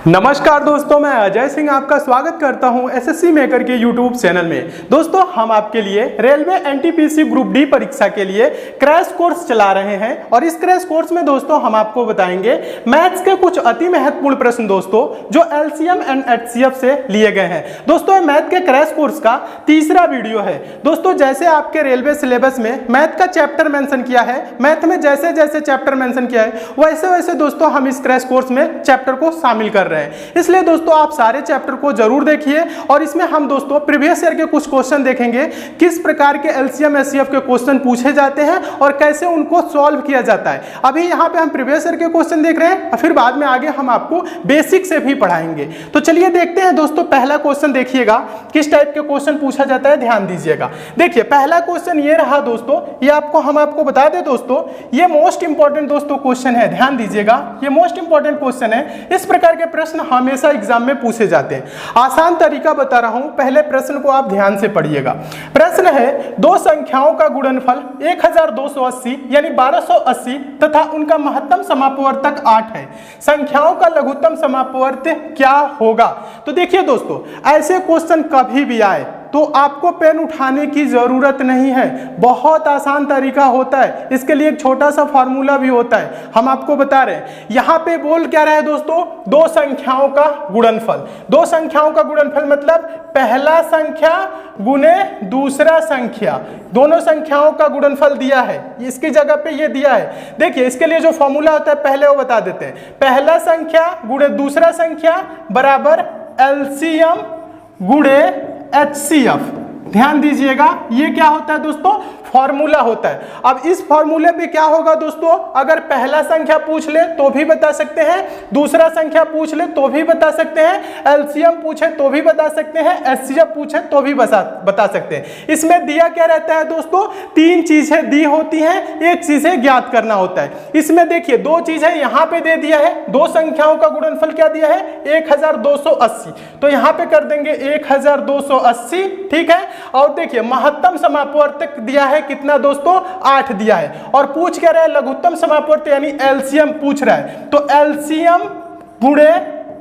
नमस्कार दोस्तों, मैं अजय सिंह आपका स्वागत करता हूं एसएससी मेकर के यूट्यूब चैनल में। दोस्तों, हम आपके लिए रेलवे एनटीपीसी ग्रुप डी परीक्षा के लिए क्रैश कोर्स चला रहे हैं और इस क्रैश कोर्स में दोस्तों हम आपको बताएंगे मैथ्स के कुछ अति महत्वपूर्ण प्रश्न दोस्तों जो एलसीएम एंड एचसीएफ से लिए गए हैं। दोस्तों, ये मैथ के क्रैश कोर्स का तीसरा वीडियो है। दोस्तों, जैसे आपके रेलवे सिलेबस में मैथ का चैप्टर मेंशन किया है, मैथ में जैसे जैसे चैप्टर मेंशन किया है वैसे वैसे दोस्तों हम इस क्रैश कोर्स में चैप्टर को शामिल कर रहे हैं। इसलिए दोस्तों आप सारे चैप्टर को जरूर देखिए और इसमें हम दोस्तों प्रीवियस ईयर के कुछ क्वेश्चन देखेंगे, किस प्रकार के एलसीएम एचसीएफ के क्वेश्चन पूछे जाते हैं और कैसे उनको सॉल्व किया जाता है। अभी यहाँ पे हम प्रीवियस ईयर के क्वेश्चन देख रहे हैं और फिर बाद में आगे हम आपको बेसिक से भी पढ़ाएंगे। तो चलिए देखते हैं दोस्तों, पहला क्वेश्चन देखिएगा किस टाइप के क्वेश्चन पूछा जाता है, ध्यान दीजिएगा। देखिए पहला क्वेश्चन ये रहा दोस्तों, ये हम आपको बता दें दोस्तों, ये मोस्ट इंपॉर्टेंट दोस्तों क्वेश्चन है, ध्यान दीजिएगा, ये मोस्ट इंपॉर्टेंट क्वेश्चन है। इस प्रकार के प्रश्न हमेशा एग्जाम में पूछे जाते हैं। आसान तरीका बता रहा हूं, पहले प्रश्न को आप ध्यान से पढ़िएगा। प्रश्न है दो संख्याओं का गुणनफल 1280 यानी 1280 तथा उनका महत्तम समापवर्तक 8 है, संख्याओं का लघुत्तम समापवर्त क्या होगा। तो देखिए दोस्तों, ऐसे क्वेश्चन कभी भी आए तो आपको पेन उठाने की जरूरत नहीं है, बहुत आसान तरीका होता है। इसके लिए एक छोटा सा फॉर्मूला भी होता है, हम आपको बता रहे हैं। यहां पे बोल क्या रहा है दोस्तों, दो संख्याओं का गुणनफल। दो संख्याओं का गुणनफल मतलब पहला संख्या गुने दूसरा संख्या, दोनों संख्याओं का गुणनफल दिया है, इसकी जगह पे ये दिया है। देखिए इसके लिए जो फॉर्मूला होता है पहले वो बता देते हैं। पहला संख्या गुणे दूसरा संख्या बराबर एलसीएम गुणे एचसीएफ। ध्यान दीजिएगा, ये क्या होता है दोस्तों, फॉर्मूला होता है। अब इस फॉर्मूले पे क्या होगा दोस्तों, अगर पहला संख्या पूछ ले तो भी बता सकते हैं, दूसरा संख्या पूछ ले तो भी बता सकते हैं, एलसीएम पूछे तो भी बता सकते हैं, एचसीएफ पूछे तो भी बता सकते हैं। इसमें दिया क्या रहता है दोस्तों, तीन चीजें दी होती हैं, एक चीजें ज्ञात करना होता है। इसमें देखिए दो चीजें यहाँ पे दे दिया है, दो संख्याओं का गुणनफल क्या दिया है 1280, तो यहाँ पे कर देंगे 1280, ठीक है। और देखिए महत्तम समापवर्तक दिया है कितना दोस्तों, 8 दिया है। और पूछ क्या रहा है, लघुत्तम समापवर्त यानी एलसीएम पूछ रहा है, तो एलसीएम गुणे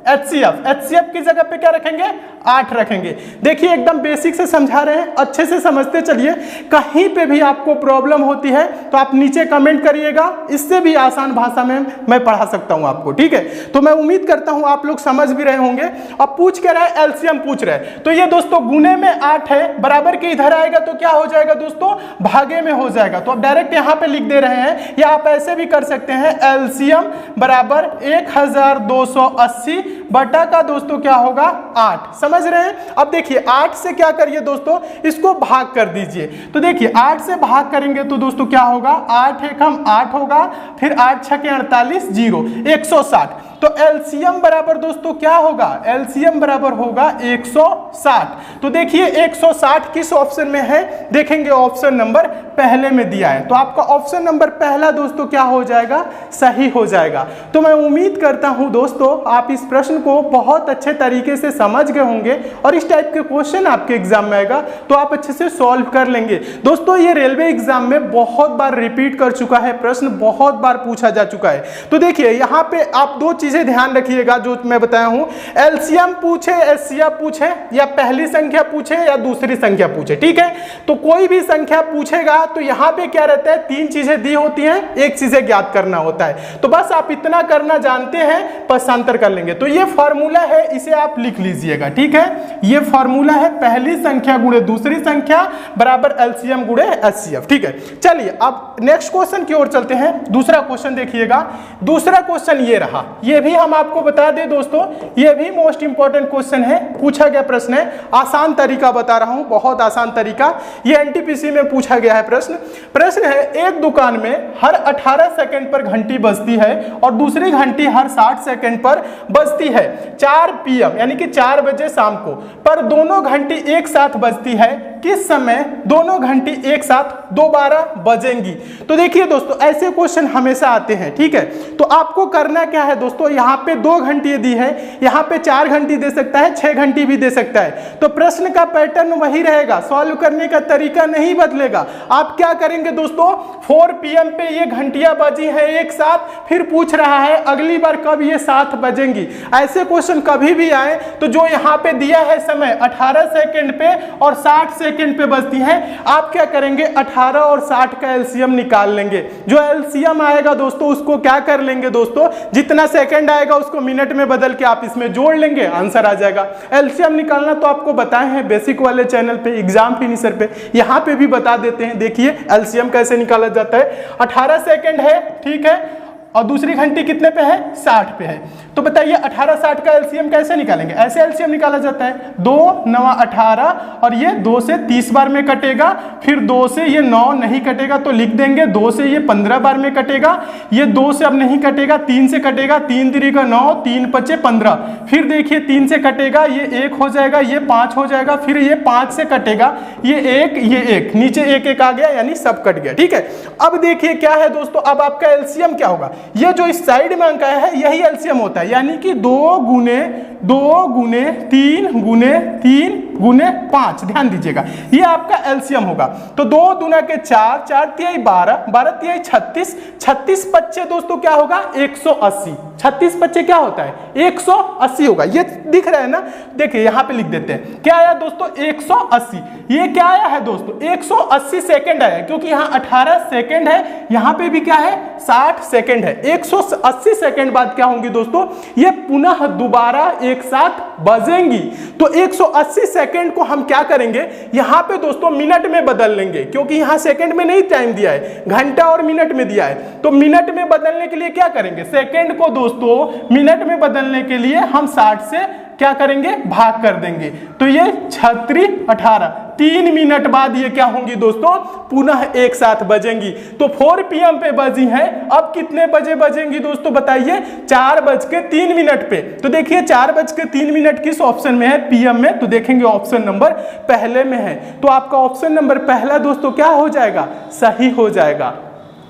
एचसीएफ, एचसीएफ की जगह पे क्या रखेंगे, 8 रखेंगे। देखिए एकदम बेसिक से समझा रहे हैं, अच्छे से समझते चलिए। कहीं पे भी आपको प्रॉब्लम होती है तो आप नीचे कमेंट करिएगा, इससे भी आसान भाषा में मैं पढ़ा सकता हूं आपको, ठीक है। तो मैं उम्मीद करता हूं आप लोग समझ भी रहे होंगे। अब पूछ क्या रहा है, एलसीएम पूछ रहे हैं, तो ये दोस्तों गुने में 8 है, बराबर के इधर आएगा तो क्या हो जाएगा दोस्तों, भागे में हो जाएगा। तो अब डायरेक्ट यहां पे लिख दे रहे हैं, या आप ऐसे भी कर सकते हैं, एलसीएम बराबर 1280 बटा का दोस्तों क्या होगा 8, समझ रहे हैं। अब देखिए 8 से क्या करिए दोस्तों, इसको भाग कर दीजिए। तो देखिए 8 से भाग करेंगे तो दोस्तों क्या होगा, 8 एकम 8 होगा, फिर 8 छके 48, 0 160। तो एलसीएम बराबर दोस्तों क्या होगा, एलसीएम बराबर होगा 160। तो देखिए 160 किस ऑप्शन में है, देखेंगे ऑप्शन नंबर पहले में दिया है, तो आपका ऑप्शन नंबर पहला दोस्तों क्या हो जाएगा, सही हो जाएगा। तो मैं उम्मीद करता हूं दोस्तों आप इस प्रश्न को बहुत अच्छे तरीके से समझ गए होंगे और इस टाइप के क्वेश्चन आपके एग्जाम में आएगा तो आप अच्छे से सॉल्व कर लेंगे। दोस्तों ये रेलवे एग्जाम में बहुत बार रिपीट कर चुका है, प्रश्न बहुत बार पूछा जा चुका है। तो देखिए यहाँ पे आप दो चीजें ध्यान रखिएगा जो मैं बताया हूं, एलसीएम पूछे, एचसीएफ पूछे, या पहली संख्या पूछे या दूसरी संख्या पूछे, ठीक है। तो कोई भी संख्या पूछेगा तो यहाँ पे क्या रहता है, तीन चीजें दी होती हैं, एक चीजें ज्ञात करना होता है। तो बस आप इतना करना जानते हैं, पक्षांतर कर लेंगे। तो ये फॉर्मूला है, इसे आप लिख लीजिएगा, ठीक है। ये फॉर्मूला है, पहली संख्या गुणे दूसरी संख्या बराबर एलसीएम गुणे एचसीएफ, ठीक है। चलिए अब नेक्स्ट क्वेश्चन की ओर चलते हैं। दूसरा क्वेश्चन देखिएगा, दूसरा क्वेश्चन ये रहा, ये भी हम आपको बता दें दोस्तों, ये भी मोस्ट इंपॉर्टेंट क्वेश्चन है, पूछा गया प्रश्न है। आसान तरीका बता रहा हूं, बहुत आसान तरीका, ये एनटीपीसी में पूछा गया है प्रश्न है, एक दुकान में हर 18 सेकंड पर घंटी बजती है और दूसरी घंटी हर 60 सेकंड पर बजती है 4 PM यानी कि 4 बजे शाम को, पर दोनों घंटी एक साथ बजती है, किस समय दोनों घंटी एक साथ दोबारा बजेंगी। तो देखिए दोस्तों ऐसे क्वेश्चन हमेशा आते हैं, ठीक है। तो आपको करना क्या है दोस्तों, यहाँ पे 2 घंटी दी है, यहाँ पे 4 घंटी दे सकता है, 6 घंटी भी दे सकता है। तो प्रश्न का पैटर्न वही रहेगा, सॉल्व करने का तरीका नहीं बदलेगा। आप क्या करेंगे दोस्तों, 4 PM पे ये घंटियां बजी है एक साथ, फिर पूछ रहा है अगली बार कब ये 7 बजेंगी। ऐसे क्वेश्चन कभी भी आए तो जो यहाँ पे दिया है समय 18 सेकंड पे और 60 सेकंड पे बचती है, आप क्या करेंगे 18 और 60 का एलसीएम निकाल लेंगे। जो एलसीएम आएगा दोस्तों उसको क्या कर लेंगे दोस्तों, जितना सेकंड आएगा उसको मिनट में बदल के आप इसमें जोड़ लेंगे, आंसर आ जाएगा। एलसीएम निकालना तो आपको बताए हैं बेसिक वाले चैनल पे, एग्जाम फिनिशर पे, यहाँ पे भी बता देते हैं। देखिए एलसीएम कैसे निकाला जाता है। 18 सेकंड है, ठीक है, और दूसरी घंटी कितने पे है, 60 पे है। तो बताइए 18 60 का एलसीएम कैसे निकालेंगे। ऐसे एलसीएम निकाला जाता है 2 9 18 और ये 2 से 30 बार में कटेगा, फिर 2 से ये 9 नहीं कटेगा तो लिख देंगे 2 से ये 15 बार में कटेगा, ये 2 से अब नहीं कटेगा, 3 से कटेगा, 3 3 का 9, 3 5 15, फिर देखिए 3 से कटेगा, ये 1 हो जाएगा, ये 5 हो जाएगा, फिर ये 5 से कटेगा, ये 1 नीचे 1 1 आ गया, यानी सब कट गया, ठीक है। अब देखिए क्या है दोस्तों, अब आपका एलसीएम क्या होगा, ये जो इस साइड में अंक आया है यही एलसीएम होता है, यानी कि 2 गुने 3 गुने 3 गुने 5, ध्यान दीजिएगा ये आपका एलसीएम होगा। तो 2 दूना के 4, 4 तिहाई 12, 12 तिहाई 36, 36 पच्चे दोस्तों क्या होगा 180, 36 पच्चे क्या होता है 180 होगा। ये दिख रहा है ना, देखिए यहां पे लिख देते हैं क्या आया दोस्तों 180। ये क्या आया है दोस्तों 180 सेकंड आया, क्योंकि यहाँ 18 सेकंड है, यहाँ पे भी क्या है 60 सेकंड है। 180 सेकंड बाद क्या होंगी दोस्तों, ये पुनः दोबारा एक साथ बजेंगी। तो 180 सेकंड को हम क्या करेंगे यहाँ पे दोस्तों मिनट में बदल लेंगे, क्योंकि यहाँ सेकंड में नहीं टाइम दिया है, घंटा और मिनट में दिया है। तो मिनट में बदलने के लिए क्या करेंगे, सेकंड को दोस्तों मिनट में बदलने के लिए हम 60 से क्या करेंगे भाग कर देंगे। तो ये 36 18, 3 मिनट बाद ये क्या होंगी दोस्तों पुनः एक साथ बजेंगी। तो 4 PM पे बजी है, अब कितने बजे बजेंगी दोस्तों बताइए 4:03 पे। तो देखिए 4:03 किस ऑप्शन में है, PM में, तो देखेंगे ऑप्शन नंबर पहले में है। तो आपका ऑप्शन नंबर पहला दोस्तों क्या हो जाएगा, सही हो जाएगा।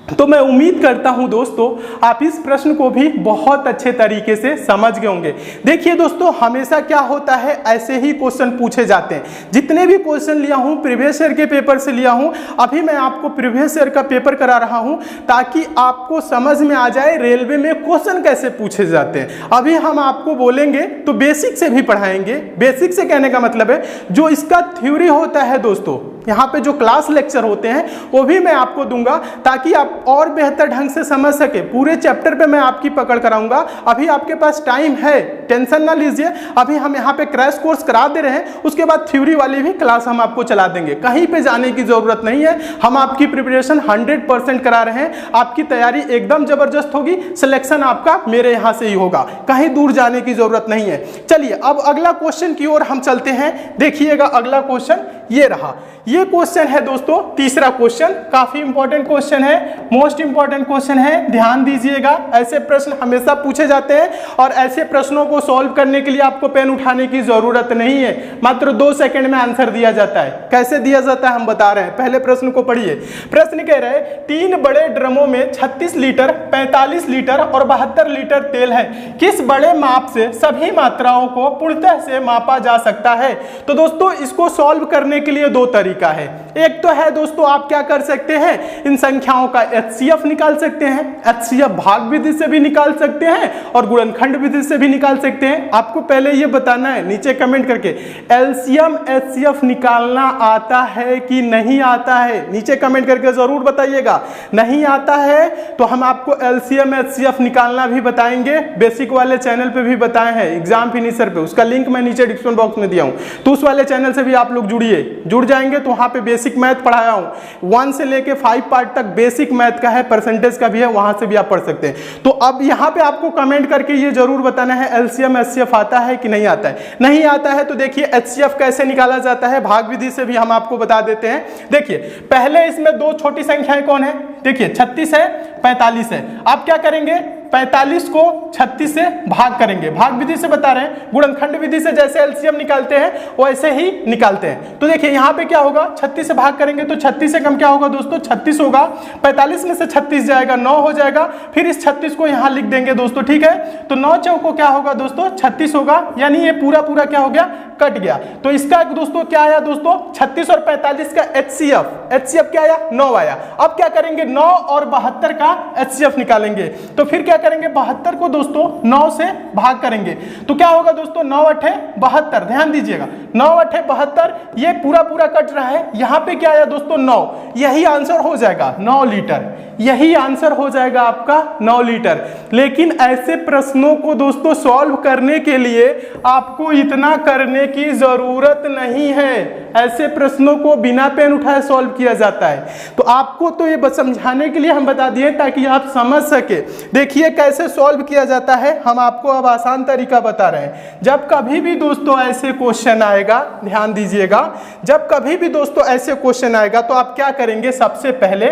तो मैं उम्मीद करता हूं दोस्तों आप इस प्रश्न को भी बहुत अच्छे तरीके से समझ गए होंगे। देखिए दोस्तों हमेशा क्या होता है, ऐसे ही क्वेश्चन पूछे जाते हैं। जितने भी क्वेश्चन लिया हूं प्रीवियस ईयर के पेपर से लिया हूं, अभी मैं आपको प्रीवियस ईयर का पेपर करा रहा हूं ताकि आपको समझ में आ जाए रेलवे में क्वेश्चन कैसे पूछे जाते हैं। अभी हम आपको बोलेंगे तो बेसिक से भी पढ़ाएंगे। बेसिक से कहने का मतलब है जो इसका थ्योरी होता है दोस्तों, यहाँ पे जो क्लास लेक्चर होते हैं वो भी मैं आपको दूंगा ताकि आप और बेहतर ढंग से समझ सके। पूरे चैप्टर पे मैं आपकी पकड़ कराऊंगा। अभी आपके पास टाइम है, टेंशन ना लीजिए। अभी हम यहाँ पे क्रैश कोर्स करा दे रहे हैं, उसके बाद थ्योरी वाली भी क्लास हम आपको चला देंगे। कहीं पे जाने की जरूरत नहीं है, हम आपकी प्रिपरेशन 100% करा रहे हैं। आपकी तैयारी एकदम जबरदस्त होगी, सिलेक्शन आपका मेरे यहाँ से ही होगा, कहीं दूर जाने की जरूरत नहीं है। चलिए अब अगला क्वेश्चन की ओर हम चलते हैं। देखिएगा अगला क्वेश्चन ये रहा। ये क्वेश्चन है दोस्तों तीसरा क्वेश्चन, काफी इंपॉर्टेंट क्वेश्चन है, मोस्ट इंपॉर्टेंट क्वेश्चन है, ध्यान दीजिएगा। ऐसे प्रश्न हमेशा पूछे जाते हैं और ऐसे प्रश्नों को सॉल्व करने के लिए आपको पेन उठाने की जरूरत नहीं है, मात्र 2 सेकंड में आंसर दिया जाता है। कैसे दिया जाता है हम बता रहे हैं, पहले प्रश्न को पढ़िए। प्रश्न कह रहे हैं 3 बड़े ड्रमों में 36 लीटर, 45 लीटर और 72 लीटर तेल है, किस बड़े माप से सभी मात्राओं को पूर्णतः से मापा जा सकता है। तो दोस्तों इसको सॉल्व करने के लिए 2 तरीका है। एक तो है दोस्तों आप क्या कर सकते हैं, इन संख्याओं का HCF निकाल सकते हैं, HCF भाग विधि से भी निकाल सकते हैं और गुणनखंड विधि से भी निकाल सकते हैं। आपको पहले ये बताना है नीचे कमेंट करके, LCM HCF निकालना आता है कि नहीं आता है, नीचे कमेंट करके जरूर बताइएगा। नहीं आता है तो हम आपको LCM HCF निकालना भी बताएंगे, बेसिक वाले चैनल पे भी बताए हैं, एग्जाम फिनिशर पे, उसका लिंक मैं नीचे डिस्क्रिप्शन बॉक्स में दिया हूं, तो उस वाले चैनल से भी आप लोग जुड़ जाएंगे। तो वहां पे बेसिक मैथ पढ़ाया हूं, 1 से लेके 5 पार्ट तक बेसिक मैथ का है, परसेंटेज का भी है, वहां से भी आप पढ़ सकते हैं। तो अब यहां पे आपको कमेंट करके ये जरूर बताना है LCM HCF आता है कि नहीं आता है। नहीं आता है तो देखिए HCF कैसे निकाला जाता है, भाग विधि से भी हम आपको बता देते हैं। देखिए पहले इसमें 2 छोटी संख्याएं कौन है, देखिए 36 है, 45 है। आप क्या करेंगे 45 को 36 से भाग करेंगे, भाग विधि से बता रहे हैं, गुणनखंड विधि से जैसे LCM निकालते हैं वैसे ही निकालते हैं। तो देखिए यहाँ पे क्या होगा, 36 से भाग करेंगे तो 36 से कम क्या होगा दोस्तों 36 होगा, 45 में से 36 जाएगा 9 हो जाएगा, फिर इस 36 को यहाँ लिख देंगे दोस्तों, ठीक है। तो 9 चौको क्या होगा दोस्तों 36 होगा, यानी ये पूरा क्या हो गया, कट गया। तो इसका दोस्तों क्या आया दोस्तों 36 और 45 का HCF क्या आया 9 आया। अब क्या करेंगे 9 और 72 का HCF निकालेंगे। तो फिर क्या करेंगे 72 को दोस्तों 9 से भाग करेंगे तो क्या होगा दोस्तों 9 अठे 72। ध्यान दीजिएगा 9 अठे 72, ये पूरा पूरा कट रहा है, यहाँ पे क्या आया दोस्तों 9, यही आंसर हो जाएगा 9 लीटर, यही आंसर हो जाएगा आपका 9 लीटर। लेकिन ऐसे प्रश्नों को दोस्तों सॉल्व करने के लिए आपको इतना करने की जरूरत नहीं है, ऐसे प्रश्नों को बिना पेन उठाए सॉल्व किया जाता है। तो आपको तो ये बस समझाने के लिए हम बता दिए ताकि आप समझ सके। देखिए कैसे सॉल्व किया जाता है, हम आपको अब आसान तरीका बता रहे हैं। जब कभी भी दोस्तों ऐसे क्वेश्चन आएगा, ध्यान दीजिएगा, जब कभी भी दोस्तों ऐसे क्वेश्चन आएगा तो आप क्या करेंगे, सबसे पहले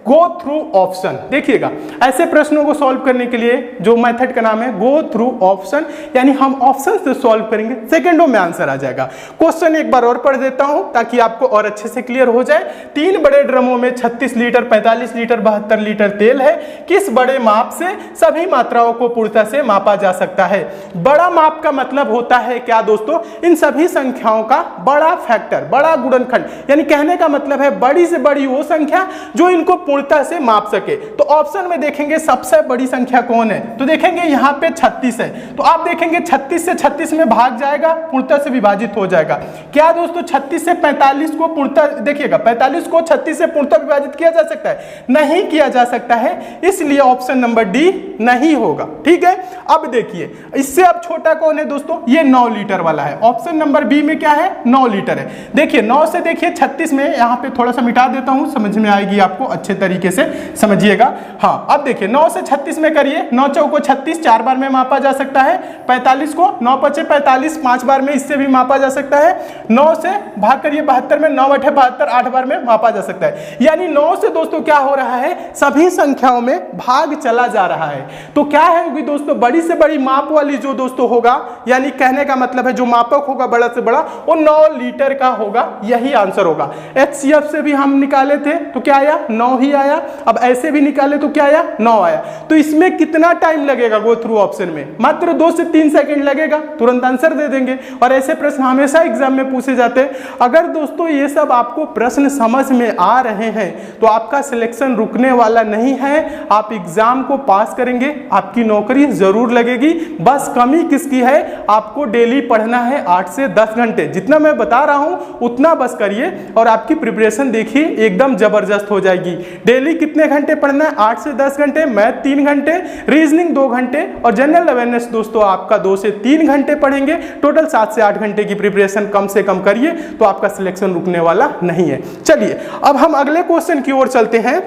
गो थ्रू ऑप्शन। देखिएगा ऐसे प्रश्नों को सॉल्व करने के लिए जो मेथड का नाम है गो थ्रू ऑप्शन, यानी हम ऑप्शन से सॉल्व करेंगे, सेकंडों में आंसर आ जाएगा। क्वेश्चन एक बार और पढ़ देता हूं ताकि आपको और अच्छे से क्लियर हो जाए। 3 बड़े ड्रमों में 36 लीटर, 45 लीटर, 72 लीटर तेल है। किस बड़े माप से सभी मात्राओं को पूर्णता से मापा जा सकता है? बड़ा माप का मतलब होता है क्या दोस्तों, इन सभी संख्याओं का बड़ा फैक्टर, बड़ा गुणनखंड, यानी कहने का मतलब है बड़ी से बड़ी वो संख्या जो इनको पूर्णता से माप सके। तो ऑप्शन में देखेंगे सबसे बड़ी संख्या कौन है, तो देखेंगे यहाँ पे 36 है, तो आप देखेंगे 36 से 36 में भाग जाएगा, पूर्णता से विभाजित हो जाएगा। क्या दोस्तों 36 से 45 को पूर्णता, देखिएगा 45 को 36 से पूर्णता विभाजित किया जा सकता है? नहीं किया जा सकता है, इसलिए ऑप्शन नंबर डी नहीं होगा। ठीक है, अब देखिए इससे अब छोटा कौन है दोस्तों, ये 9 लीटर वाला है। ऑप्शन नंबर बी में क्या है, 9 लीटर है। देखिए 9 से देखिए 36 में, यहाँ पे थोड़ा सा मिटा देता हूं, समझ में आएगी आपको, अच्छे तरीके से समझिएगा। हाँ अब देखिए 9 से 36 में करिए, 9 चौको 36 4 बार में मापा जा सकता है। 45 को 9 पचे 45 5 बार में इससे भी मापा जा सकता है। 9 से भाग करिए 72 में, 9 अठे 72 8 बार में मापा जा सकता है। यानी 9 से दोस्तों क्या हो रहा है, सभी संख्याओं में भाग चला जा रहा है। तो क्या है दोस्तों, बड़ी से बड़ी माप वाली जो दोस्तों होगा, यानी कहने का मतलब है जो मापक होगा बड़ा से बड़ा, वो 9 लीटर का होगा, यही आंसर होगा। HCF से भी हम निकाले थे तो क्या आया, 9 ही आया। अब ऐसे भी निकाले तो क्या आया, 9 आया। तो इसमें कितना टाइम लगेगा गो थ्रू ऑप्शन में, मात्र 2 से 3 सेकंड लगेगा, तुरंत आंसर दे देंगे। और ऐसे प्रश्न हमेशा एग्जाम में पूछे जाते हैं। अगर दोस्तों ये सब आपको प्रश्न समझ में आ रहे हैं तो आपका सिलेक्शन रुकने वाला नहीं है, आप एग्जाम को पास करेंगे, आपकी नौकरी जरूर लगेगी। बस कमी किसकी है, आपको डेली पढ़ना है 8 से 10 घंटे, जितना मैं बता रहा हूं उतना बस करिए और आपकी प्रिपरेशन देखिए एकदम जबरदस्त हो जाएगी। डेली कितने घंटे पढ़ना है, 8 से 10 घंटे, मैथ 3 घंटे, रीजनिंग 2 घंटे और जनरल अवेयरनेस दोस्तों आपका 2 से 3 घंटे पढ़ेंगे। टोटल 7 से 8 घंटे की प्रिपरेशन कम से कम करिए तो आपका सिलेक्शन रुकने वाला नहीं है। चलिए अब हम अगले क्वेश्चन की ओर चलते हैं।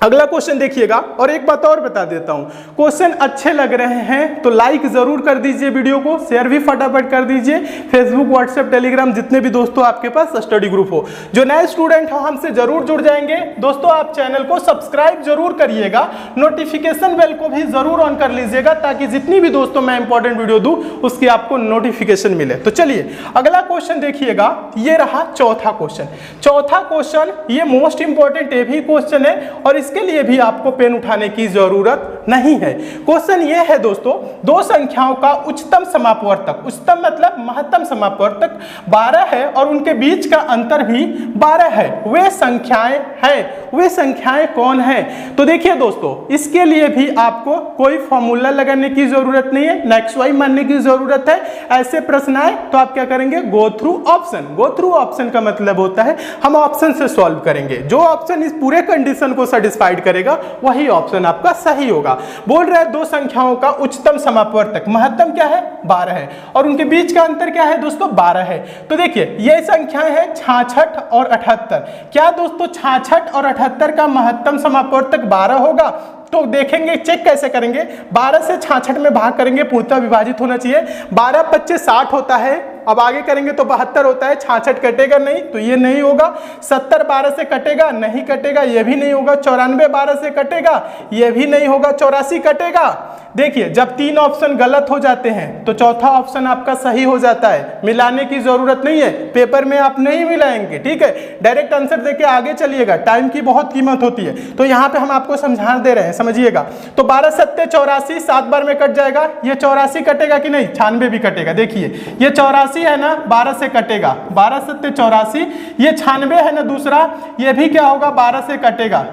अगला क्वेश्चन देखिएगा, और एक बात और बता देता हूं, क्वेश्चन अच्छे लग रहे हैं तो लाइक जरूर कर दीजिए, वीडियो को शेयर भी फटाफट कर दीजिए। फेसबुक, व्हाट्सएप, टेलीग्राम, जितने भी दोस्तों आपके पास स्टडी ग्रुप हो, जो नए स्टूडेंट हो हमसे जरूर जुड़ जाएंगे। दोस्तों आप चैनल को सब्सक्राइब जरूर करिएगा, नोटिफिकेशन बेल को भी जरूर ऑन कर लीजिएगा ताकि जितनी भी दोस्तों मैं इंपॉर्टेंट वीडियो दूं उसकी आपको नोटिफिकेशन मिले। तो चलिए अगला क्वेश्चन देखिएगा, ये रहा चौथा क्वेश्चन। चौथा क्वेश्चन ये मोस्ट इंपॉर्टेंट ये भी क्वेश्चन है और इसके लिए भी आपको पेन उठाने की जरूरत नहीं है। क्वेश्चन ये है दोस्तों, दो संख्याओं का उच्चतम समापवर्तक, उच्चतम मतलब महत्तम समापवर्तक 12 है और उनके बीच का अंतर भी 12 है, वे संख्याएं हैं, वे संख्याएं कौन है? तो देखिए दोस्तों, इसके लिए भी आपको कोई फॉर्मूला लगाने की जरूरत नहीं है, नेक्स्ट वाई मानने की जरूरत है। ऐसे प्रश्न आए तो आप क्या करेंगे, go through option. Go through option का मतलब होता है हम ऑप्शन से सॉल्व करेंगे, जो ऑप्शन इस पूरे कंडीशन को सेटिस्फाइड करेगा वही ऑप्शन आपका सही होगा। बोल रहा है दो संख्याओं का उच्चतम समापवर्तक, महत्तम क्या है 12 है और उनके बीच का अंतर क्या है दोस्तों 12 है। तो देखिए ये संख्याएं हैं 66 और 78। क्या दोस्तों 66 और 78 का महत्तम समापवर्तक 12 होगा? तो देखेंगे, चेक कैसे करेंगे, 12 से 66 में भाग करेंगे, पूर्णतः विभाजित होना चाहिए। 12 25 60 होता है, अब आगे करेंगे तो 72 होता है, 66 कटेगा नहीं तो ये नहीं होगा। 70 12 से कटेगा नहीं, कटेगा ये भी नहीं होगा। 94 12 से कटेगा ये भी नहीं होगा। 84 कटेगा। देखिए जब तीन ऑप्शन गलत हो जाते हैं तो चौथा ऑप्शन आपका सही हो जाता है, मिलाने की जरूरत नहीं है, पेपर में आप नहीं मिलाएंगे, ठीक है, डायरेक्ट आंसर देके आगे चलिएगा, टाइम की बहुत कीमत होती है। तो यहाँ पे हम आपको समझा दे रहे हैं, समझिएगा। तो 12 7 84, 7 बार में कट जाएगा, ये 84 कटेगा कि नहीं, 96 भी कटेगा। देखिए ये 84 है ना, 12 से कटेगा, 12 7 84, ये 96 है ना दूसरा, ये भी क्या होगा 12 से कटेगा,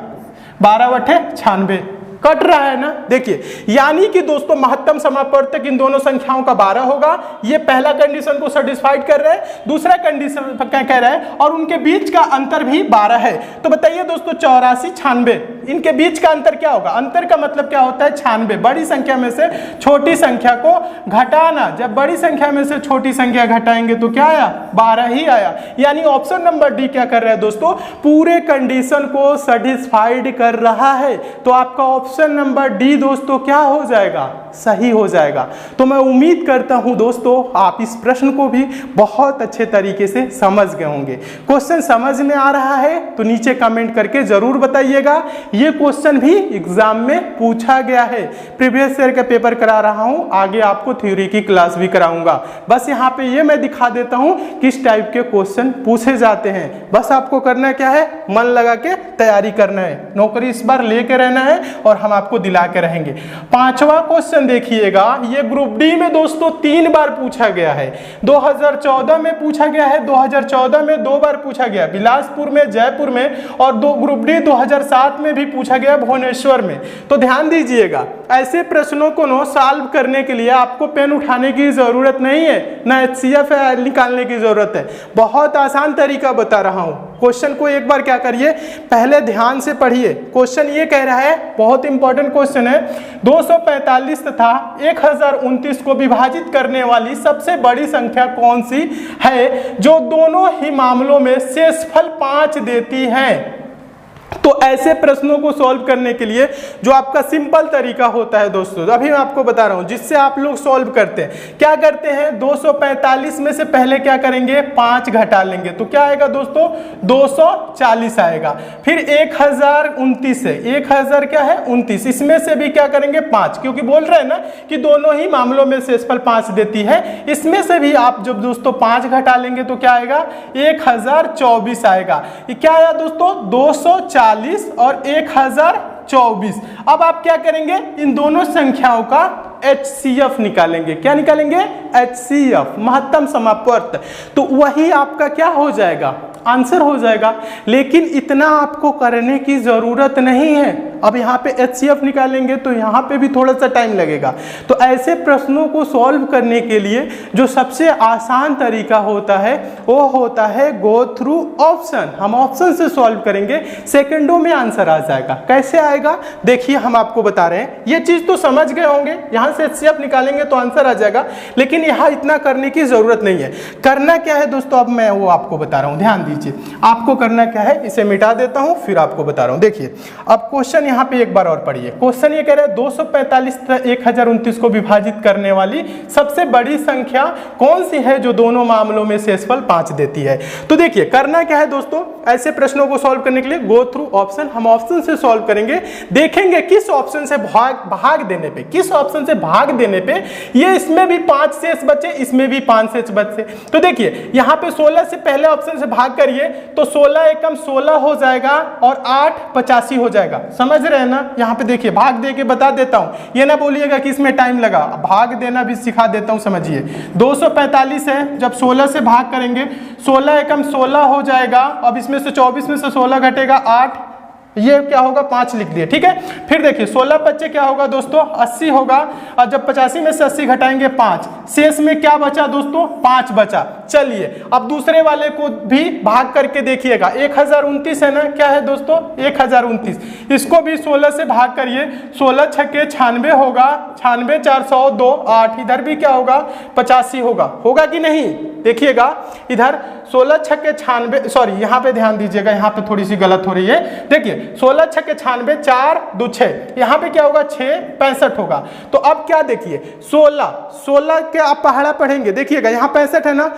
12 बटे 96, कट रहा है ना, देखिए, यानी कि दोस्तों महत्तम समापवर्तक इन दोनों संख्याओं का 12 होगा। ये पहला कंडीशन को सेटिस्फाइड कर रहा है, दूसरा कंडीशन क्या कह रहा है, और उनके बीच का अंतर भी 12 है। तो बताइए दोस्तों 84, 96, इनके बीच का अंतर क्या होगा? अंतर का मतलब क्या होता है? 96। बड़ी संख्या में से छोटी संख्या को घटाना, जब बड़ी संख्या में से छोटी संख्या घटाएंगे तो क्या आया? 12 ही आया। यानी ऑप्शन नंबर डी क्या कर रहा है दोस्तों? पूरे कंडीशन को सेटिस्फाइड कर रहा है। तो आपका ऑप्शन नंबर डी दोस्तों क्या हो जाएगा? सही हो जाएगा। तो मैं उम्मीद करता हूं दोस्तों आप इस प्रश्न को भी बहुत अच्छे तरीके से समझ गए होंगे। क्वेश्चन समझ में आ रहा है तो नीचे कमेंट करके जरूर बताइएगा। ये क्वेश्चन भी एग्जाम में पूछा गया है। प्रीवियस ईयर का पेपर करा रहा हूं, आगे आपको थ्योरी की क्लास भी कराऊंगा। बस यहाँ पे ये मैं दिखा देता हूं किस टाइप के क्वेश्चन पूछे जाते हैं। बस आपको करना क्या है? मन लगा के तैयारी करना है। नौकरी इस बार लेके रहना है और हम आपको दिला के रहेंगे। 5वां क्वेश्चन देखिएगा, ये ग्रुप डी में दोस्तों 3 बार पूछा गया है। 2014 में पूछा गया है, 2014 में 2 बार पूछा गया, बिलासपुर में, जयपुर में, और ग्रुप डी 2007 में भी पूछा गया, भुवनेश्वर में। तो ध्यान दीजिएगा, ऐसे प्रश्नों को सॉल्व करने के लिए आपको पेन उठाने की जरूरत नहीं है, ना HCF निकालने की जरूरत है। बहुत आसान तरीका बता रहा हूं। क्वेश्चन को एक बार क्या करिए, पहले ध्यान से पढ़िए। क्वेश्चन ये कह रहा है, बहुत इंपॉर्टेंट क्वेश्चन है, 245 तथा 1029 को विभाजित करने वाली सबसे बड़ी संख्या कौन सी है जो दोनों ही मामलों में शेषफल 5 देती है? तो ऐसे प्रश्नों को सॉल्व करने के लिए जो आपका सिंपल तरीका होता है दोस्तों, अभी मैं आपको बता रहा हूं, जिससे आप लोग सॉल्व करते हैं। क्या करते हैं? 245 में से पहले क्या करेंगे? 5 घटा लेंगे, तो क्या आएगा दोस्तों? 240 आएगा। फिर 1029 है, 1000 क्या है? 29, इसमें से भी क्या करेंगे? 5, क्योंकि बोल रहे हैं ना कि दोनों ही मामलों में शेषफल 5 देती है। इसमें से भी आप जब दोस्तों 5 घटा लेंगे तो क्या आएगा? 1024 आएगा। ये क्या आया दोस्तों? 240 और 1024। अब आप क्या करेंगे? इन दोनों संख्याओं का HCF निकालेंगे। क्या निकालेंगे? HCF, महत्तम समापवर्त। तो वही आपका क्या हो जाएगा? आंसर हो जाएगा। लेकिन इतना आपको करने की जरूरत नहीं है। अब यहाँ पे HCF निकालेंगे तो यहाँ पे भी थोड़ा सा टाइम लगेगा। तो ऐसे प्रश्नों को सॉल्व करने के लिए जो सबसे आसान तरीका होता है वो होता है गो थ्रू ऑप्शन। हम ऑप्शन से सॉल्व करेंगे, सेकंडों में आंसर आ जाएगा। कैसे आएगा? देखिए हम आपको बता रहे हैं। ये चीज तो समझ गए होंगे, यहाँ से HCF निकालेंगे तो आंसर आ जाएगा, लेकिन यहाँ इतना करने की जरूरत नहीं है। करना क्या है दोस्तों, अब मैं वो आपको बता रहा हूँ, ध्यान दीजिए। आपको करना क्या है, इसे मिटा देता हूं फिर आपको बता रहा हूं। देखिए अब क्वेश्चन यहां पे एक बार और पढ़िए। क्वेश्चन ये कह रहा है 245 तथा 1029 को विभाजित करने वाली सबसे बड़ी संख्या कौन सी है जो दोनों मामलों में शेषफल 5 देती है। तो देखिए करना क्या है दोस्तों, ऐसे प्रश्नों को सॉल्व करने के लिए गो थ्रू ऑप्शन। हम ऑप्शन से सॉल्व करेंगे, देखेंगे किस ऑप्शन से भाग देने पे, किस ऑप्शन से भाग देने पे ये इसमें भी 5 शेष बचे, इसमें भी 5 शेष बचे। तो देखिए यहाँ पे 16 से पहले ऑप्शन से भाग करिए तो 16 एकम 16 हो जाएगा और 8 85 हो जाएगा। समझ रहे हैं ना? यहाँ पे देखिए भाग दे के बता देता हूं, ये ना बोलिएगा कि इसमें टाइम लगा, भाग देना भी सिखा देता हूं। समझिए 245 है, जब 16 से भाग करेंगे 16 एकम 16 हो जाएगा। अब इसमें से 24 में से 16 घटेगा 8, ये क्या होगा? 5 लिख दिए, ठीक है। फिर देखिए 16 बच्चे क्या होगा दोस्तों? 80 होगा। और जब 85 में से 80 घटाएंगे 5, शेष में क्या बचा दोस्तों? 5 बचा। चलिए अब दूसरे वाले को भी भाग करके देखिएगा। 1029 है ना, क्या है दोस्तों? 1029। इसको भी 16 से भाग करिए, 16 छक्के 96 होगा, 96 402 8, इधर भी क्या होगा? 85 होगा कि नहीं? देखिएगा इधर 16 छक्के 96, सॉरी यहाँ पे ध्यान दीजिएगा, यहाँ पे थोड़ी सी गलत हो रही है। देखिए 16 छक्के 96, 4 2 6, यहाँ पे क्या होगा? 6 65 होगा। तो अब क्या देखिए 16 के आप पहाड़ा पढ़ेंगे, देखिएगा यहाँ 65 है ना,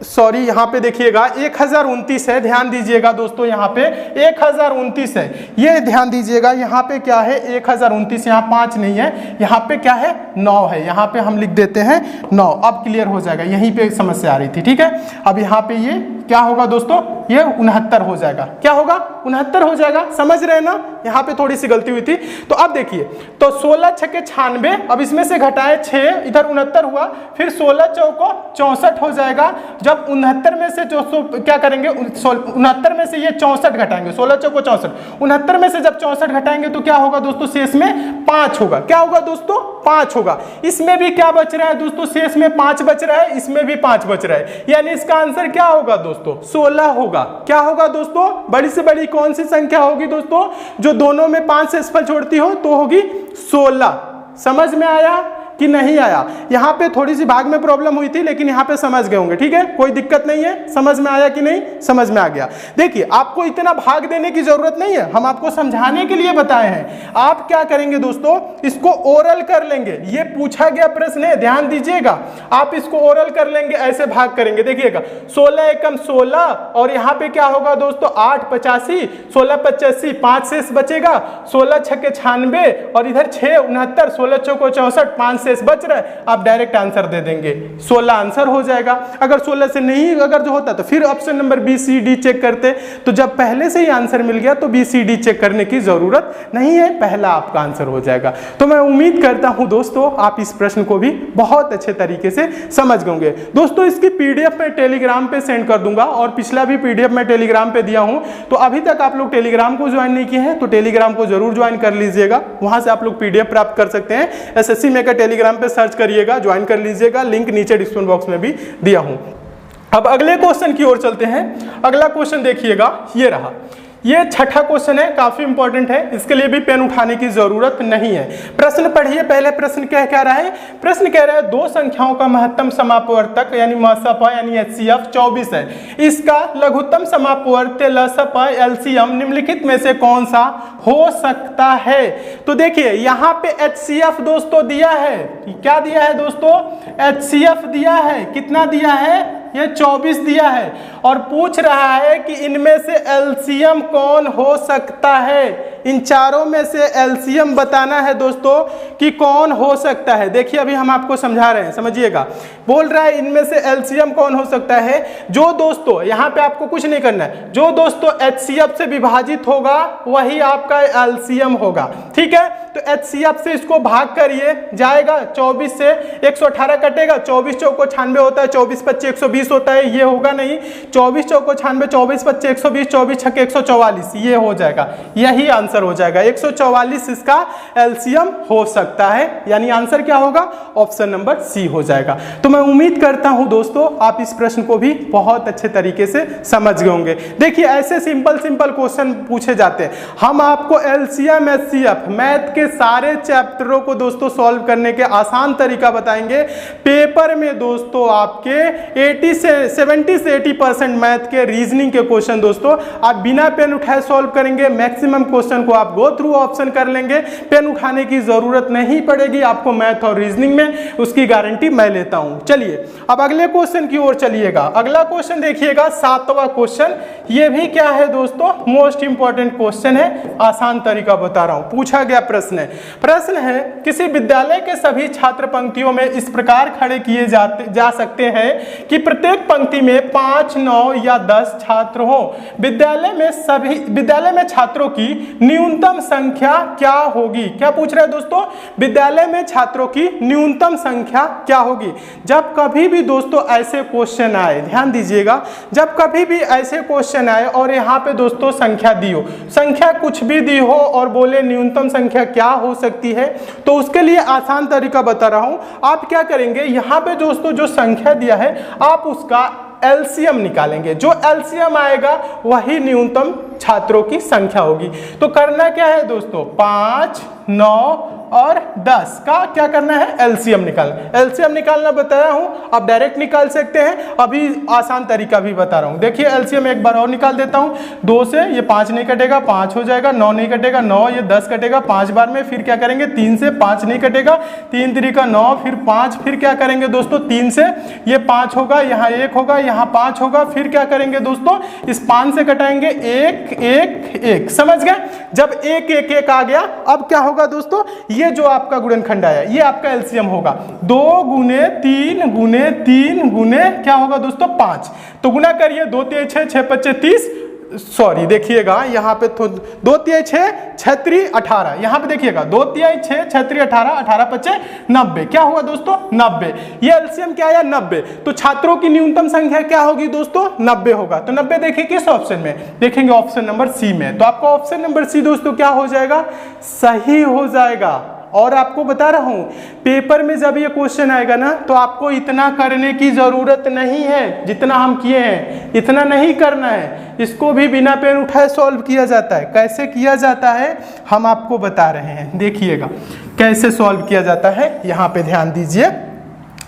सॉरी यहाँ पे देखिएगा 1029 है। ध्यान दीजिएगा दोस्तों, यहाँ पे 1029 है, ये ध्यान दीजिएगा। यहाँ पे क्या है? 1029, यहाँ 5 नहीं है, यहाँ पे क्या है? 9 है। यहाँ पे हम लिख देते हैं 9। अब क्लियर हो जाएगा, यहीं पे समस्या आ रही थी, ठीक है। अब यहाँ पे ये क्या होगा दोस्तों? ये 69 हो जाएगा। क्या होगा? 69 हो जाएगा। समझ रहे हैं ना, यहाँ पे थोड़ी सी गलती हुई थी। तो अब देखिए, तो 16 छक्के 96, अब इसमें से घटाए 6, इधर 69 हुआ, फिर 16 चौको 64 हो जाएगा। जब 69 में से जो क्या करेंगे, 69 में से ये 64 घटाएंगे, 16 चौको 64, 69 में से जब 64 घटाएंगे तो क्या होगा दोस्तों, शेष में 5 होगा। क्या होगा दोस्तों, 5 होगा। इसमें भी क्या बच रहा है दोस्तों, शेष में 5 बच रहा है, इसमें भी 5 बच रहा है, यानी इसका आंसर क्या होगा दोस्तों, 16 होगा। क्या होगा दोस्तों, बड़ी से बड़ी कौन सी संख्या होगी दोस्तों, जो दोनों में 5 से असफल छोड़ती हो, तो होगी 16। समझ में आया कि नहीं आया? यहाँ पे थोड़ी सी भाग में प्रॉब्लम हुई थी, लेकिन यहाँ पे समझ गए होंगे। ठीक है, कोई दिक्कत नहीं है। समझ में आया कि नहीं? समझ में आ गया। देखिए, आपको इतना भाग देने की जरूरत नहीं है, हम आपको समझाने के लिए बताए हैं। आप क्या करेंगे दोस्तों, इसको ओरल कर लेंगे। ये पूछा गया प्रश्न है, ध्यान दीजिएगा। आप इसको ओरल कर लेंगे, ऐसे भाग करेंगे। देखिएगा, 16 एकम 16, और यहाँ पे क्या होगा दोस्तों, 8 85, 16 85, 5 शेष बचेगा, 16 छक्के 96, और इधर 6 69, 16 चौको 64, 5 शेष बच रहा है। आप डायरेक्ट आंसर दे देंगे, 16 आंसर हो जाएगा। अगर 16 से नहीं अगर जो होता तो फिर option number B C D check करते। तो जब पहले से ही आंसर मिल गया तो बी सी डी चेक करने की जरूरत नहीं है, पहला आपका आंसर हो जाएगा। तो मैं उम्मीद करता हूं दोस्तों आप इस प्रश्न को भी बहुत अच्छे तरीके से समझ गए होंगे। दोस्तों, इसकी पीडीएफ मैं टेलीग्राम पे सेंड कर दूंगा, और पिछला भी पीडीएफ मैं टेलीग्राम पे दिया हूं। तो अभी तक आप लोग टेलीग्राम को ज्वाइन नहीं किए हैं तो टेलीग्राम को जरूर ज्वाइन कर लीजिएगा, वहां से आप लोग पीडीएफ प्राप्त कर सकते हैं। एसएससी मेकर टेलीग्राम पे सर्च करिएगा, ज्वाइन कर लीजिएगा, लिंक नीचे डिस्क्रिप्शन बॉक्स में भी दिया हूं। अब अगले क्वेश्चन की ओर चलते हैं। अगला क्वेश्चन देखिएगा, ये रहा। ये छठा क्वेश्चन है, काफी इंपॉर्टेंट है, इसके लिए भी पेन उठाने की जरूरत नहीं है। प्रश्न पढ़िए, पहले प्रश्न क्या रहा है? प्रश्न कह रहा है दो संख्याओं का महत्तम समापवर्तक यानी मसप यानी एचसीएफ 24 है। इसका लघुत्तम समापवर्तक लसप एलसीएम निम्नलिखित में से कौन सा हो सकता है? तो देखिए, यहाँ पे एचसीएफ दोस्तों दिया है, क्या दिया है दोस्तों? एचसीएफ दिया है। कितना दिया है? ये 24 दिया है, और पूछ रहा है कि इनमें से एलसीएम कौन हो सकता है। इन चारों में से एलसीएम बताना है दोस्तों कि कौन हो सकता है। देखिए, अभी हम आपको समझा रहे हैं, समझिएगा। बोल रहा है इनमें से एलसीएम कौन हो सकता है। जो दोस्तों, यहाँ पे आपको कुछ नहीं करना है, जो दोस्तों एचसीएफ से विभाजित होगा वही आपका एलसीएम होगा। ठीक है, तो एचसीएफ से इसको भाग करिए, जाएगा 24 से 118 कटेगा, 24 चौको 96 होता है, 24 25 120 होता है, ये होगा नहीं। 24 चौको 96, 24 25 120, 24 छक्के 144, ये हो जाएगा, यही आंसर हो जाएगा। 144 इसका एलसीएम हो सकता है, यानी आंसर क्या होगा? ऑप्शन नंबर सी हो जाएगा। तो मैं उम्मीद करता हूं दोस्तों आप इस प्रश्न को भी बहुत अच्छे तरीके से समझ गए होंगे। देखिए, ऐसे सिंपल क्वेश्चन पूछे जाते हैं। हम आपको एलसीएम एचसीएफ मैथ के सारे चैप्टरों को दोस्तों सॉल्व करने के आसान तरीका बताएंगे। पेपर में दोस्तों आपके 70 से 80% मैथ के रीजनिंग के क्वेश्चन दोस्तों आप बिना पेन उठाए सॉल्व करेंगे। मैक्सिमम क्वेश्चन को आप गो थ्रू ऑप्शन कर लेंगे, पेन उठाने की जरूरत नहीं पड़ेगी आपको मैथ और रीजनिंग में, उसकी गारंटी मैं लेता हूं। चलिए, अब अगले क्वेश्चन की ओर चलिएगा। अगला क्वेश्चन देखिएगा, 7वां क्वेश्चन। ये भी क्या है दोस्तों? मोस्ट इंपॉर्टेंट क्वेश्चन है, आसान तरीका बता रहा हूं, पूछा गया प्रश्न है। प्रश्न है, किसी विद्यालय के सभी छात्र पंक्तियों में इस प्रकार खड़े किए जा सकते हैं कि प्रत्येक पंक्ति में 5, 9 या 10 छात्र हो। विद्यालय में छात्रों की न्यूनतम संख्या क्या होगी? क्या पूछ रहे हैं दोस्तों? विद्यालय में छात्रों की न्यूनतम संख्या क्या होगी? जब कभी भी दोस्तों ऐसे क्वेश्चन आए, ध्यान दीजिएगा, जब कभी भी ऐसे क्वेश्चन आए और यहाँ पे दोस्तों संख्या दी हो, संख्या कुछ भी दी हो और बोले न्यूनतम संख्या क्या हो सकती है, तो उसके लिए आसान तरीका बता रहा हूं। आप क्या करेंगे, यहाँ पे दोस्तों जो संख्या दिया है आप उसका एलसीएम निकालेंगे। जो एलसीएम आएगा वही न्यूनतम छात्रों की संख्या होगी। तो करना क्या है दोस्तों? 5, 9 और 10 का क्या करना है? एलसीएम निकालना। एलसीएम निकालना बताया हूं, आप डायरेक्ट निकाल सकते हैं, अभी आसान तरीका भी बता रहा हूं। देखिए, एलसीएम एक बार और निकाल देता हूं। 2 से ये 5 नहीं कटेगा, 5 हो जाएगा, 9 नहीं कटेगा, 9 ये 10 कटेगा 5 बार में, फिर क्या करेंगे? 3 से 5 नहीं कटेगा, 3 3 का 9, फिर 5, फिर क्या करेंगे दोस्तों? 3 से ये 5 होगा, यहाँ 1 होगा, यहाँ 5 होगा, फिर क्या करेंगे दोस्तों? इस 5 से कटाएंगे 1 1 1। समझ गए? जब 1 1 1 आ गया, अब क्या होगा दोस्तों? ये जो आपका गुणनखंड आया ये आपका एलसीएम होगा। 2 गुने 3 गुने 3 गुने क्या होगा दोस्तों? 5। तो गुना करिए, 2 3 6 6 5 30, सॉरी देखिएगा यहाँ पे 2 तिहाई 6 6 3 18, यहाँ पे देखिएगा 2 तिहाई 6 6 3 18, 18 5 90, क्या हुआ दोस्तों 90। ये एलसीएम क्या आया 90। तो छात्रों की न्यूनतम संख्या क्या होगी दोस्तों 90 होगा। तो 90 देखिए किस ऑप्शन में, देखेंगे ऑप्शन नंबर सी में। तो आपका ऑप्शन नंबर सी दोस्तों क्या हो जाएगा, सही हो जाएगा। और आपको बता रहा हूं पेपर में जब ये क्वेश्चन आएगा ना तो आपको इतना करने की जरूरत नहीं है, जितना हम किए हैं इतना नहीं करना है। इसको भी बिना पेन उठाए सॉल्व किया जाता है। कैसे किया जाता है हम आपको बता रहे हैं, देखिएगा कैसे सॉल्व किया जाता है, यहाँ पे ध्यान दीजिए।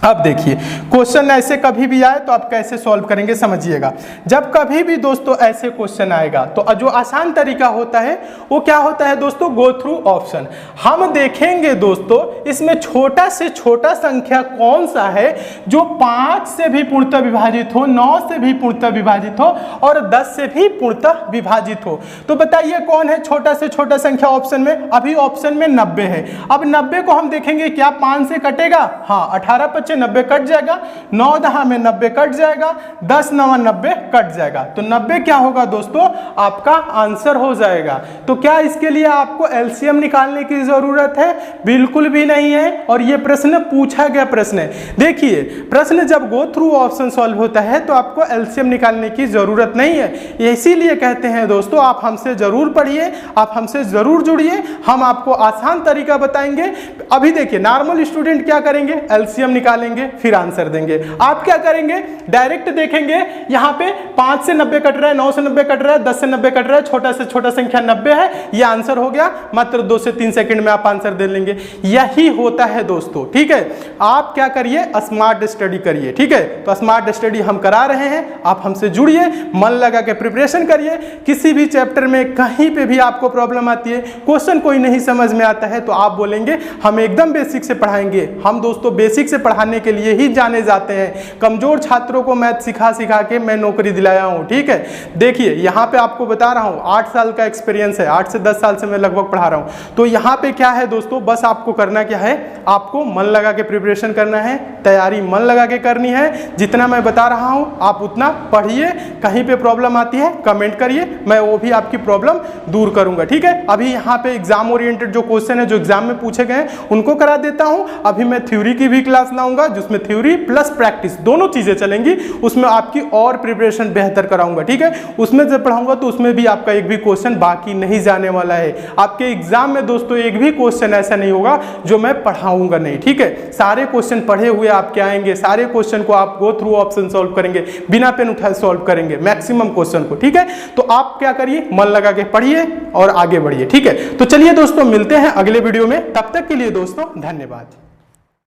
अब देखिए क्वेश्चन ऐसे कभी भी आए तो आप कैसे सॉल्व करेंगे समझिएगा। जब कभी भी दोस्तों ऐसे क्वेश्चन आएगा तो जो आसान तरीका होता है वो क्या होता है दोस्तों, गो थ्रू ऑप्शन। हम देखेंगे दोस्तों इसमें छोटा से छोटा संख्या कौन सा है जो 5 से भी पूर्णतः विभाजित हो, 9 से भी पूर्णतः विभाजित हो और 10 से भी पूर्णतः विभाजित हो। तो बताइए कौन है छोटा से छोटा संख्या ऑप्शन में, अभी ऑप्शन में 90 है। अब 90 को हम देखेंगे क्या 5 से कटेगा, हाँ 18 5 90 कट जाएगा, 9 10 में 90 कट जाएगा, 10 9 90 कट जाएगा। तो 90 क्या होगा दोस्तों, आपका आंसर हो जाएगा। तो क्या इसके लिए आपको एलसीएम निकालने की जरूरत है, बिल्कुल भी नहीं है। और ये प्रश्न पूछा गया प्रश्न है। देखिए प्रश्न जब गो थ्रू ऑप्शन सॉल्व होता है तो आपको एलसीएम निकालने की जरूरत नहीं है। इसीलिए कहते हैं दोस्तों आप हमसे जरूर पढ़िए, आप हमसे जरूर जुड़िए, हम आपको आसान तरीका बताएंगे। अभी देखिए नॉर्मल स्टूडेंट क्या करेंगे, एलसीएम निकालेंगे फिर आंसर देंगे। आप क्या करेंगे, डायरेक्ट देखेंगे यहाँ पे 5 से 90 कट रहा है, 9 से 90 कट रहा है, 10 से 90 कट रहा है, छोटा से छोटा संख्या 90 है, ये आंसर हो गया। मात्र 2 से 3 सेकंड में आप आंसर दे लेंगे। यही होता है दोस्तों, ठीक है। आप क्या करिए, स्मार्ट स्टडी करिए, ठीक है। तो स्मार्ट स्टडी हम करा रहे हैं, आप हमसे जुड़िए, मन लगा के प्रिपरेशन करिए। किसी भी चैप्टर में कहीं पे भी आपको प्रॉब्लम आती है, क्वेश्चन कोई नहीं समझ में आता है तो आप बोलेंगे हम एकदम बेसिक से पढ़ाएंगे। हम दोस्तों बेसिक से पढ़ाने के लिए ही जाने जाते हैं। कमजोर छात्रों को मैथ सिखा सिखा के मैं नौकरी दिलाया हूं, ठीक है। देखिए यहाँ पे आपको बता रहा हूं 8 साल का एक्सपीरियंस है, 8 से 10 साल से मैं लगभग पढ़ा रहा हूं। तो यहाँ पे क्या है दोस्तों, बस आपको करना क्या है, आपको मन लगा के प्रिपरेशन करना है, तैयारी मन लगा के करनी है। जितना मैं बता रहा हूं आप उतना पढ़िए। कहीं पे प्रॉब्लम आती है कमेंट करिए, मैं वो भी आपकी प्रॉब्लम दूर करूंगा, ठीक है। अभी यहाँ पे एग्जाम ओरिएंटेड जो क्वेश्चन है जो एग्जाम में पूछे गए उनको करा देता हूं। अभी मैं थ्योरी की भी क्लास लाऊंगा जिसमें थ्योरी प्लस प्रैक्टिस दोनों चीजें चलेंगी, उसमें आपकी और प्रिपरेशन बेहतर कराऊंगा, ठीक है। उसमें जब पढ़ाऊंगा तो उसमें भी आपका एक भी क्वेश्चन बाकी नहीं जाने वाला है। आपके एग्जाम में दोस्तों एक भी क्वेश्चन ऐसा नहीं होगा जो मैं पढ़ाऊंगा नहीं, ठीक है। सारे क्वेश्चन पढ़े हुए आपके आएंगे, सारे क्वेश्चन को आप गो थ्रू ऑप्शन सॉल्व करेंगे, बिना पेन उठाए सॉल्व करेंगे मैक्सिमम क्वेश्चन को, ठीक है। तो आप क्या करिए, मन लगा के पढ़िए और आगे बढ़िए, ठीक है। तो चलिए दोस्तों मिलते हैं अगले वीडियो में, तब तक के लिए दोस्तों धन्यवाद।